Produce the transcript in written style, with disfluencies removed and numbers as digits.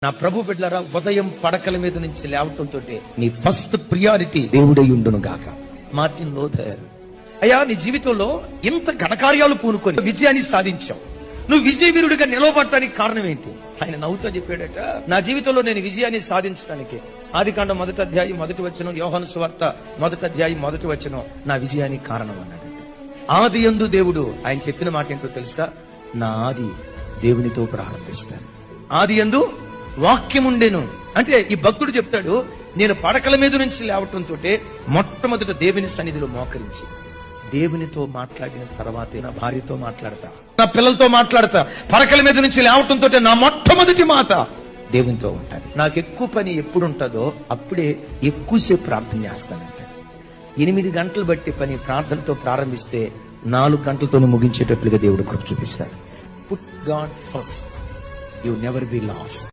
నా ప్రభు బిడ్డలారా, ఉదయం పడకల మీద నుంచి లేవటంతో నీ ఫస్ట్ ప్రియారిటీ దేవుడై ఉండును గాక. మార్టిన్ లూథర్, అయ్యా నీ జీవితంలో ఇంత ఘనకార్యాలు పూనుకొని విజయాన్ని సాధించావు, నువ్వు విజయవీరుడిగా నిలవబడటానికి కారణం ఏంటి? ఆయన నవ్వుతో చెప్పాడట, నా జీవితంలో నేను విజయాన్ని సాధించడానికి ఆదికాండం 1వ అధ్యాయం 1వ వచనం, యోహాను సువార్త 1వ అధ్యాయం 1వ వచనం నా విజయానికి కారణం అన్నాడు. ఆది యందు దేవుడు, ఆయన చెప్పిన మాట ఏంటో తెలుసా? నా ఆది దేవునితో ప్రారంభిస్తాను. ఆది యందు వాక్యం ఉండేను అంటే ఈ భక్తుడు చెప్తాడు, నేను పడకల మీద నుంచి లేవటంతో మొట్టమొదట దేవుని సన్నిధిలో మోకరించి దేవునితో మాట్లాడిన తర్వాతే నా భార్యతో మాట్లాడతా, నా పిల్లలతో మాట్లాడతా. పడకల మీద నుంచి లేవటంతో నా మొట్టమొదటి మాట దేవునితో ఉంటాను. నాకు ఎక్కువ పని ఎప్పుడు ఉంటుందో అప్పుడే ఎక్కువసేపు ప్రార్థన చేస్తానంట. 8 గంటలు బట్టి పని ప్రార్థనతో ప్రారంభిస్తే 4 గంటలతో ముగించేటట్లుగా దేవుడు కృప చూపిస్తాడు. Put God first, you never be last.